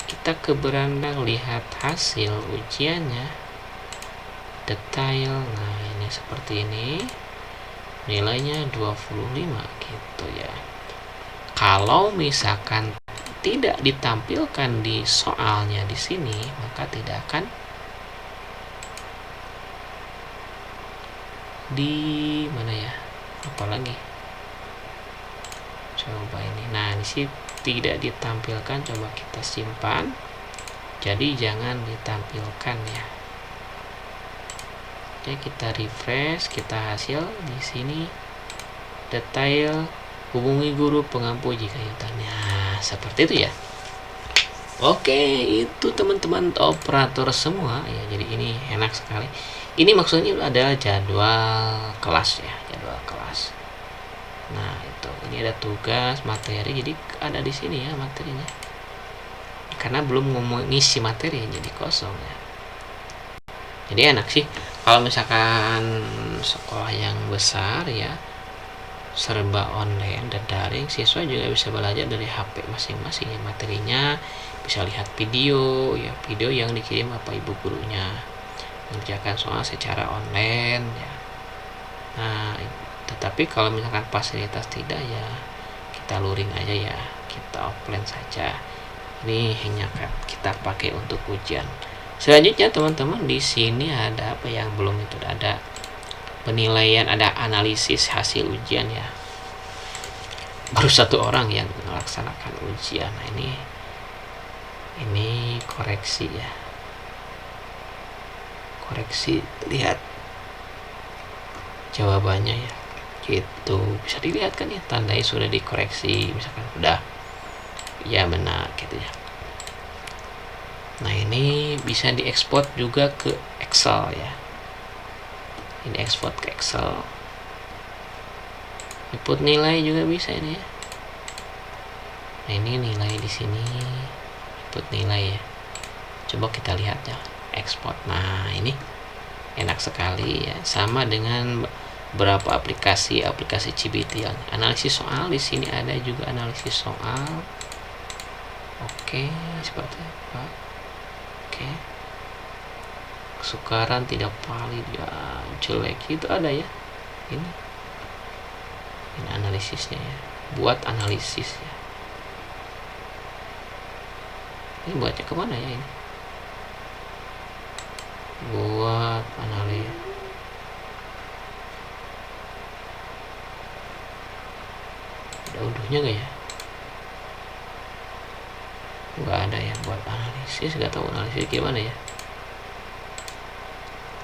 A: Kita ke beranda lihat hasil ujiannya, detail. Nah, ini seperti ini, nilainya 25 gitu ya. Kalau misalkan tidak ditampilkan di soalnya di sini, maka tidak akan di mana ya, apalagi coba ini. Nah, di sini tidak ditampilkan, coba kita simpan, jadi jangan ditampilkan ya. Oke, kita refresh, kita hasil di sini detail, hubungi guru pengampu jika intannya. Seperti itu ya. Oke, itu teman-teman operator semua ya. Jadi ini enak sekali. Ini maksudnya ada jadwal kelas ya, jadwal kelas. Nah, itu ini ada tugas materi, jadi ada di sini ya materinya. Karena belum ngisi materi jadi kosong ya. Jadi enak sih kalau misalkan sekolah yang besar ya, serba online dan daring, siswa juga bisa belajar dari HP masing-masing ya. Materinya bisa lihat video ya, video yang dikirim apa ibu gurunya, mengerjakan soal secara online ya. Nah, tetapi kalau misalkan fasilitas tidak ya, kita luring aja ya, kita offline saja. Ini hanya kita pakai untuk ujian. Selanjutnya teman-teman, di sini ada apa yang belum itu, ada penilaian, ada analisis hasil ujian ya. Baru satu orang yang melaksanakan ujian. Nah, ini koreksi ya. Koreksi, lihat jawabannya ya. Gitu. Bisa dilihat kan ya, tandanya sudah dikoreksi, misalkan udah ya benar gitu ya. Nah, ini bisa diekspor juga ke Excel ya. Ini ekspor ke Excel. Input nilai juga bisa ini ya. Nah, ini nilai di sini, input nilai ya. Coba kita lihat ya, ekspor. Nah, ini enak sekali ya, sama dengan berapa aplikasi CBT yang analisis soal. Di sini ada juga analisis soal. Oke, seperti apa? Oke, kesukaran tidak valid ya, jelek itu ada ya. Ini analisisnya ya, buat analisis ya. Ini buatnya kemana ya ini? Buat analis. Ada unduhnya gak ya? Nggak ada ya buat analisis. Nggak tahu analisis gimana ya.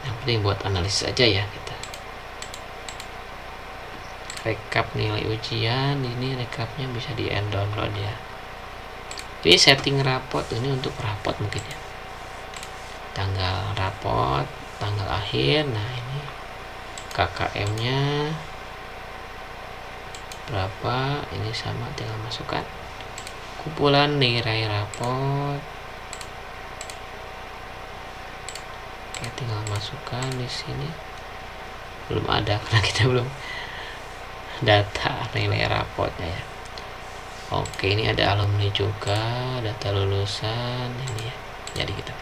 A: Yang penting buat analisis aja ya kita. Rekap nilai ujian, ini rekapnya bisa di download ya. Ini setting rapot, ini untuk rapot mungkin ya. Tanggal rapot, tanggal akhir. Nah, ini KKM-nya berapa, ini sama, tinggal masukkan. Kumpulan nilai rapot, oke, tinggal masukkan di sini. Belum ada karena kita belum data nilai rapotnya ya. Oke, ini ada alumni juga, data lulusan ini ya. Jadi gitu.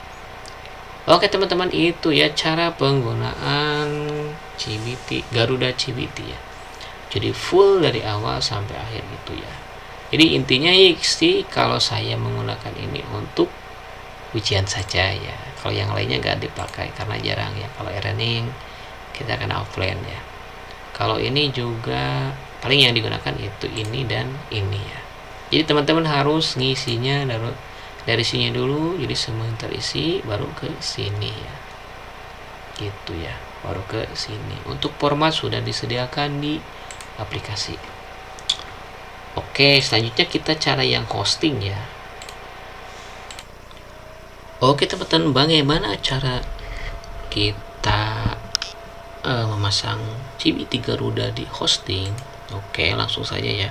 A: Oke teman-teman, itu ya cara penggunaan CBT, Garuda CBT ya. Jadi full dari awal sampai akhir gitu ya. Jadi intinya sih, kalau saya menggunakan ini untuk ujian saja ya. Kalau yang lainnya nggak dipakai karena jarang ya. Kalau e-learning kita akan offline ya. Kalau ini juga paling yang digunakan itu ini dan ini ya. Jadi teman-teman harus ngisinya dari sini dulu, jadi semua terisi baru ke sini ya. Gitu ya, baru ke sini. Untuk format sudah disediakan di aplikasi. Oke, selanjutnya kita cara yang hosting ya. Oke teman-teman, bagaimana cara kita memasang CBT Garuda di hosting? Oke, langsung saja ya.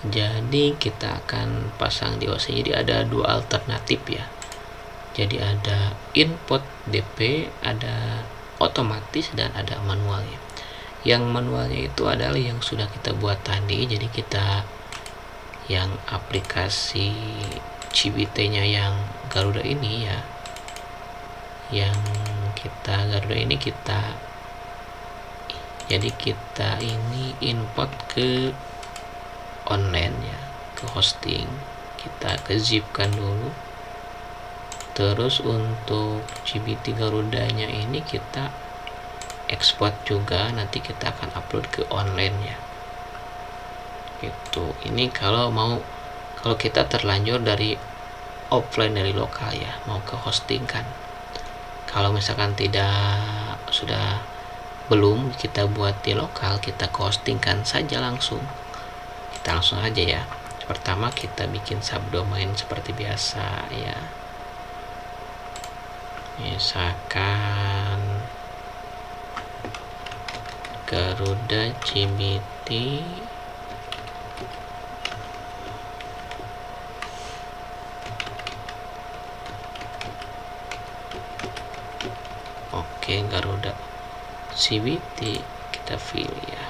A: Jadi kita akan pasang di hosting. Jadi ada dua alternatif ya. Jadi ada input DP, ada otomatis, dan ada manual ya. Yang manualnya itu adalah yang sudah kita buat tadi. Jadi kita yang aplikasi CBT-nya yang Garuda ini ya, yang kita Garuda ini kita, jadi kita ini input ke online ya, ke hosting, kita ke zipkan dulu. Terus untuk CBT Garudanya ini kita ekspor juga, nanti kita akan upload ke online ya. Itu ini kalau kita terlanjur dari offline, dari lokal ya, mau ke hosting kan. Kalau misalkan belum kita buat di lokal, kita ke hosting kan saja langsung. Kita langsung aja ya. Pertama kita bikin subdomain seperti biasa ya. Misalkan Garuda CBT Garuda CBT kita pilih ya.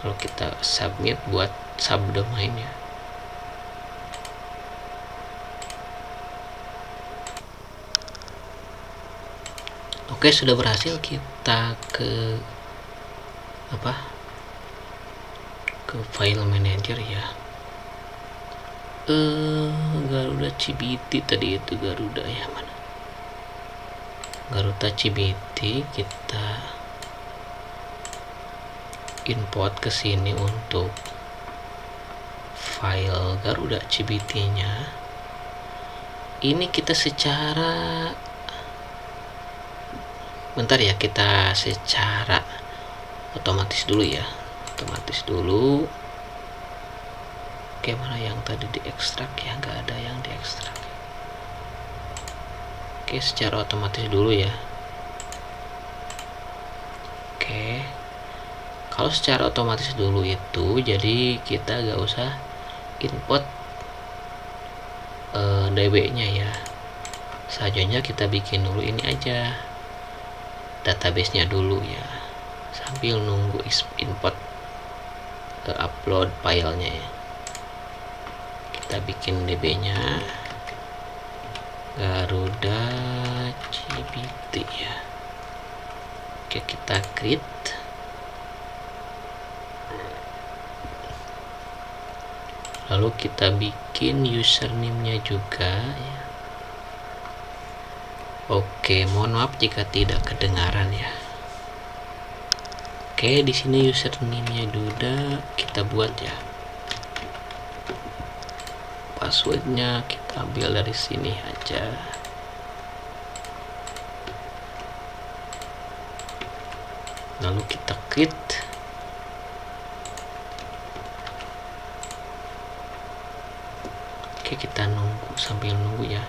A: Lalu kita submit buat subdomainnya. Oke, sudah berhasil. Kita ke file manager ya. Garuda CBT tadi itu Garuda ya, mana? Garuda CBT kita import ke sini untuk file Garuda CBT-nya. Ini kita secara kita secara otomatis dulu ya. Otomatis dulu. Oke, mana yang tadi diekstrak ya? Nggak ada yang diekstrak. Oke, secara otomatis dulu ya. Oke, kalau secara otomatis dulu itu, jadi kita gak usah input DB nya ya. Selanjutnya kita bikin dulu ini aja, database nya dulu ya, sambil nunggu input upload filenya ya. Kita bikin DB nya Garuda CBT ya. Oke, kita create, lalu kita bikin username nya juga ya. Oke, mohon maaf jika tidak kedengaran ya. Oke, di sini username-nya Duda kita buat ya. Password-nya kita ambil dari sini aja. Lalu kita create. Oke, kita nunggu sambil nunggu ya.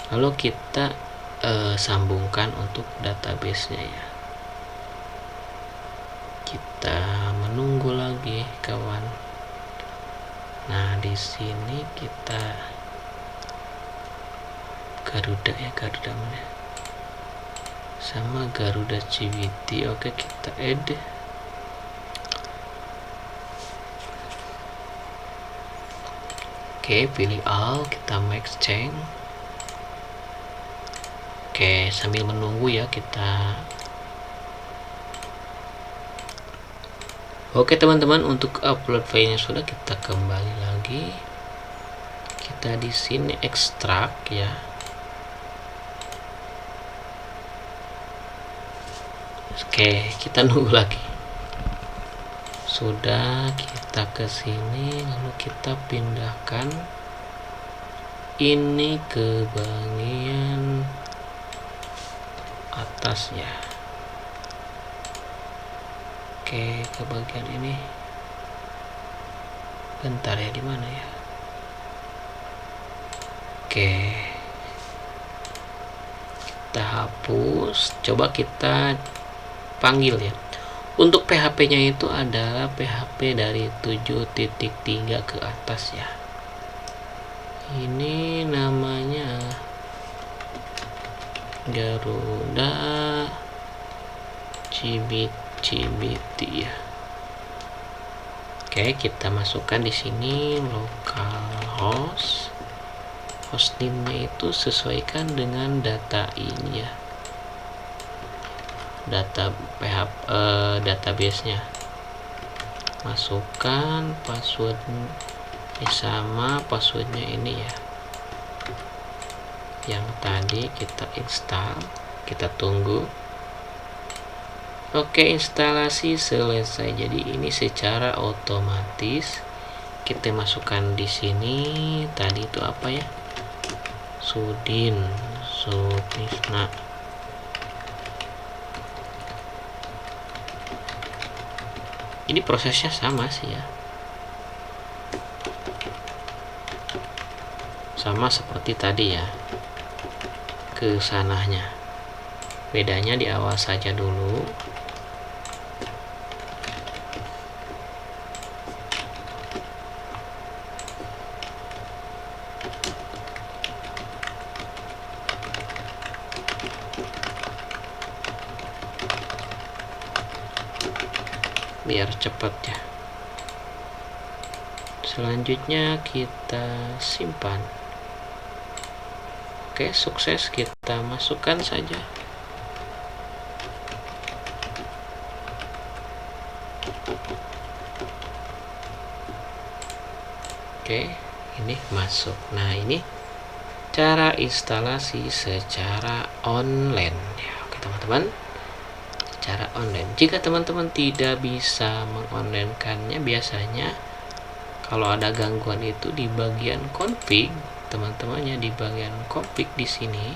A: Lalu kita sambungkan untuk database-nya ya. Kita menunggu lagi kawan. Nah, di sini kita Garuda ya, Garuda mana? Sama Garuda CBT. Oke, kita add. Oke, pilih all, kita make change. Oke, sambil menunggu ya kita. Oke teman-teman, untuk upload filenya sudah, kita kembali lagi. Kita di sini ekstrak ya. Oke, kita nunggu lagi. Sudah, kita ke sini, lalu kita pindahkan ini ke bagian atas ya. Oke, ke bagian ini. Bentar ya, di mana ya? Oke, kita hapus. Coba kita panggil ya. Untuk PHP-nya itu adalah PHP dari 7.3 ke atas ya. Ini namanya Garuda CBT ya. Oke, kita masukkan di sini localhost. Hostname-nya itu sesuaikan dengan data ini ya. Data PHP database-nya. Masukkan password sama passwordnya ini ya. Yang tadi kita install, kita tunggu. Oke, instalasi selesai. Jadi ini secara otomatis kita masukkan di sini. Tadi itu apa ya? Sutisna. Ini prosesnya sama sih ya. Sama seperti tadi ya. Ke sananya. Bedanya di awal saja dulu. Biar cepat ya. Selanjutnya kita simpan. Oke, sukses, kita masukkan saja. Oke, ini masuk. Nah, ini cara instalasi secara online ya. Oke teman-teman, secara online. Jika teman-teman tidak bisa mengonlinekannya, biasanya kalau ada gangguan itu di bagian config, teman-temannya di bagian config di sini,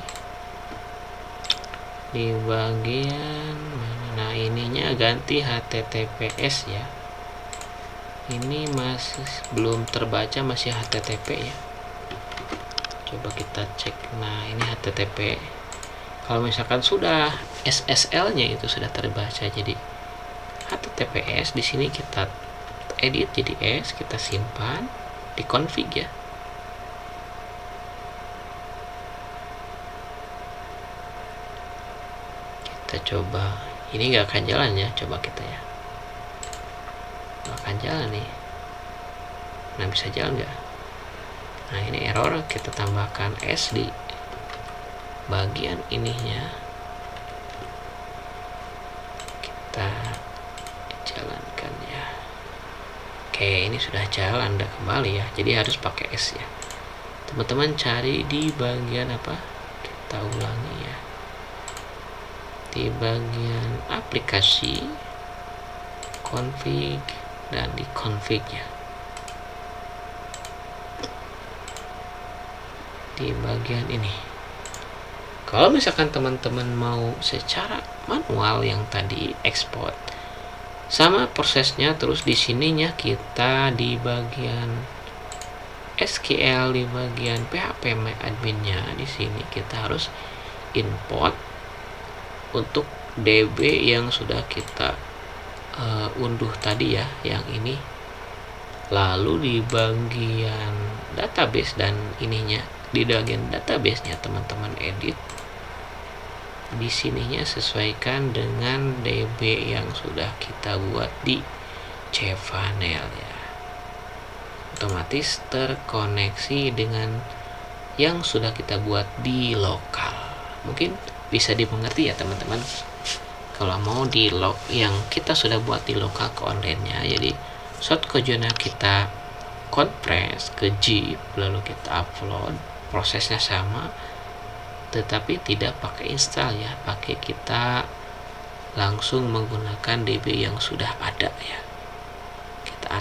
A: di bagian mana? Nah, ininya ganti HTTPS ya. Ini masih belum terbaca, masih HTTP ya. Coba kita cek. Nah, ini HTTP. Kalau misalkan sudah SSL-nya itu sudah terbaca, jadi HTTPS di sini kita edit jadi S, kita simpan di config ya. Kita coba, ini nggak akan jalan ya, coba kita ya, nggak akan jalan nih. Nah, bisa jalan nggak? Nah, ini error. Kita tambahkan S di bagian ininya, kita jalankan ya. Oke, ini sudah jalan, udah kembali ya. Jadi harus pakai S ya. Teman-teman cari di bagian apa? Kita ulangi ya. Di bagian aplikasi, config, dan di config ya. Di bagian ini. Kalau misalkan teman-teman mau secara manual yang tadi export, sama prosesnya terus di sininya kita di bagian SQL, di bagian PHP adminnya, di sini kita harus import untuk DB yang sudah kita unduh tadi ya, yang ini. Lalu di bagian database dan ininya, di bagian database-nya teman-teman edit. Di sininya sesuaikan dengan DB yang sudah kita buat di cPanel ya. Otomatis terkoneksi dengan yang sudah kita buat di lokal. Mungkin bisa dimengerti ya teman-teman. Kalau mau di log yang kita sudah buat di lokal ke online-nya, jadi shortcode-nya kita compress ke zip, lalu kita upload, prosesnya sama, tetapi tidak pakai install ya, pakai kita langsung menggunakan DB yang sudah ada ya. Kita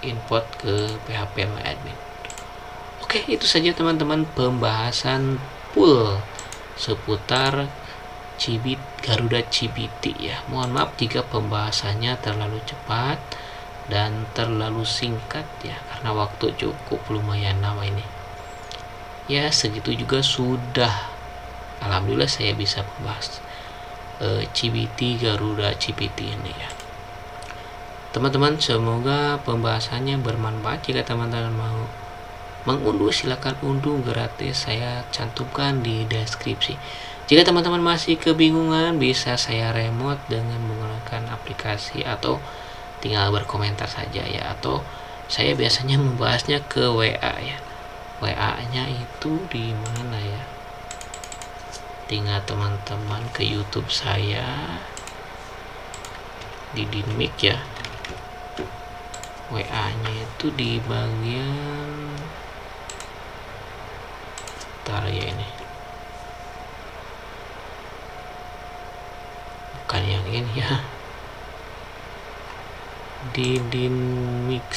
A: import ke PHP admin. Oke, itu saja teman-teman pembahasan full seputar Garuda CBT ya. Mohon maaf jika pembahasannya terlalu cepat dan terlalu singkat ya, karena waktu cukup lumayan lama ini. Ya, segitu juga sudah. Alhamdulillah saya bisa membahas CBT Garuda CBT ini ya. Teman-teman, semoga pembahasannya bermanfaat. Jika teman-teman mau mengunduh, silakan unduh gratis, saya cantumkan di deskripsi. Jika teman-teman masih kebingungan, bisa saya remote dengan menggunakan aplikasi atau tinggal berkomentar saja ya, atau saya biasanya membahasnya ke WA ya. WA-nya itu di mana ya? Tinggal teman-teman ke YouTube saya di Dynamic ya. WA-nya itu di bagian ntar ya, ini bukan yang ini ya, di Dynamic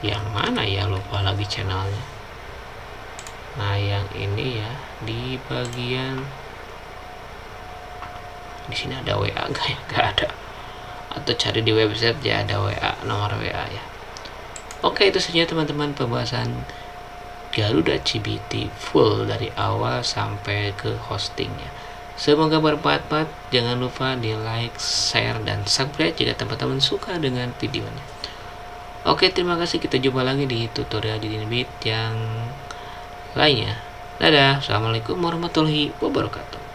A: yang mana ya, lupa lagi channelnya. Nah, yang ini ya, di bagian di sini ada WA enggak ya? Enggak ada. Atau cari di website ya, ada WA, nomor WA ya. Oke, itu saja teman-teman pembahasan Garuda CBT full dari awal sampai ke hostingnya. Semoga bermanfaat. Jangan lupa di like, share, dan subscribe jika teman-teman suka dengan videonya. Oke, terima kasih. Kita jumpa lagi di tutorial di Dynamic yang lainnya. Dadah. Assalamualaikum warahmatullahi wabarakatuh.